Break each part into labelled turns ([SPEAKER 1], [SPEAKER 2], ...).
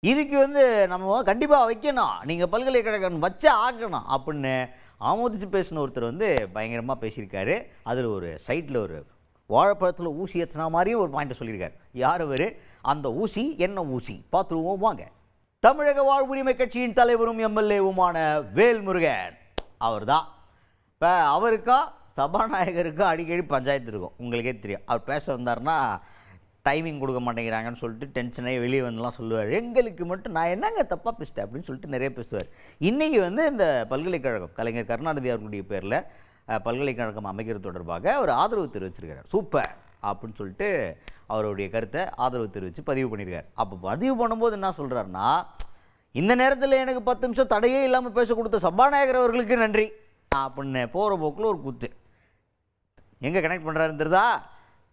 [SPEAKER 1] இதுக்கு நம்ம கண்டிப்பா வைக்கணும். நீங்க பல்கலைக்கழகம் வச்சே ஆகணும் அப்படின்னு ஆமோதிச்சு பேசின ஒருத்தர் பயங்கரமா பேசியிருக்காரு. அதுல ஒரு சைட்ல ஒரு வாழைப்பழத்துல ஊசி ஏத்துன மாதிரியும் ஒரு பாயிண்ட் சொல்லியிருக்காரு. யார் அவரு? அந்த ஊசி என்ன ஊசி? பார்த்துருவோம் வாங்க. தமிழக வாழ்வுரிமை கட்சியின் தலைவரும் எம்எல்ஏவுமான வேல்முருகன் அவர்தான். இப்போ அவருக்கும் சபாநாயகருக்கும் அடிக்கடி பஞ்சாயத்து இருக்கும். உங்களுக்கே தெரியும். அவர் பேச வந்தார்னா டைமிங் கொடுக்க மாட்டேங்கிறாங்கன்னு சொல்லிட்டு டென்ஷனாகி வெளியே வந்துலாம் சொல்லுவார். எங்களுக்கு மட்டும் நான் என்னங்க தப்பாக பேசிட்டேன் அப்படின்னு சொல்லிட்டு நிறைய பேசுவார். இன்றைக்கி இந்த பல்கலைக்கழகம் கலைஞர் கருணாநிதி அவர்களுடைய பேரில் பல்கலைக்கழகம் அமைக்கிறது தொடர்பாக ஒரு ஆதரவு தெரிவிச்சிருக்கிறார். சூப்பர் அப்படின்னு சொல்லிட்டு அவருடைய கருத்தை ஆதரவு தெரிவித்து பதிவு பண்ணியிருக்கார். அப்போ பதிவு பண்ணும்போது என்ன சொல்கிறாருன்னா, இந்த நேரத்தில் எனக்கு 10 நிமிஷம் தடையே இல்லாமல் பேச கொடுத்த சபாநாயகர் அவர்களுக்கு நன்றி அப்படின்னு போகிற போக்கில் ஒரு குத்து. எங்கே கனெக்ட் பண்ணுறாருன்னு தெரியுதா?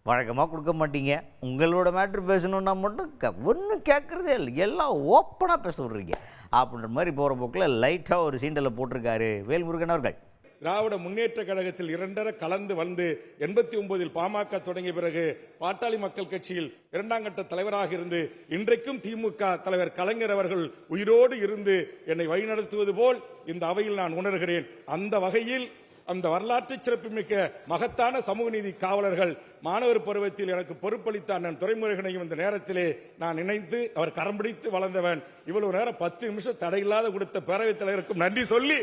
[SPEAKER 1] வழக்கமாக கொடுக்க மாட்டீங்க. உங்களோட மேட்ரு பேசணுன்னா மட்டும் ஒன்றும் கேட்குறதே இல்லை, எல்லாம் ஓப்பனாக பேச விட்றீங்க அப்படின்ற மாதிரி போகிற போக்கில் லைட்டாக ஒரு சீண்டலை போட்டிருக்காரு வேல்முருகன் அவர்கள்.
[SPEAKER 2] திராவிட முன்னேற்ற கழகத்தில் 2 கலந்து வந்து 89 பாமக தொடங்கிய பிறகு பாட்டாளி மக்கள் கட்சியில் 2ஆம் கட்ட தலைவராக இருந்து இன்றைக்கும் திமுக தலைவர் கலைஞர் அவர்கள் உயிரோடு இருந்து என்னை வழிநடத்துவது போல் இந்த அவையில் நான் உணர்கிறேன். அந்த வகையில் அந்த வரலாற்று சிறப்புமிக்க மகத்தான சமூக நீதி காவலர்கள் மாணவர் பருவத்தில் எனக்கு பொறுப்பளித்த அண்ணன் துரைமுருகனையும் இந்த நேரத்திலே நான் நினைத்து அவர் கரம் பிடித்து வளர்ந்தவன். இவ்வளவு நேரம் 10 நிமிஷம் தடையில்லாத கொடுத்த பேரவைத் தலைவருக்கும் நன்றி சொல்லி,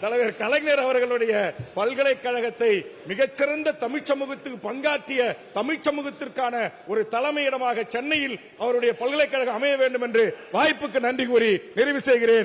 [SPEAKER 2] தலைவர் கலைஞர் அவர்களுடைய பல்கலைக்கழகத்தை மிகச்சிறந்த தமிழ் சமூகத்துக்கு பங்காற்றிய தமிழ் சமூகத்திற்கான ஒரு தலைமையிடமாக சென்னையில் அவருடைய பல்கலைக்கழகம் அமைய வேண்டும் என்று வாய்ப்புக்கு நன்றி கூறி நிறைவு செய்கிறேன்.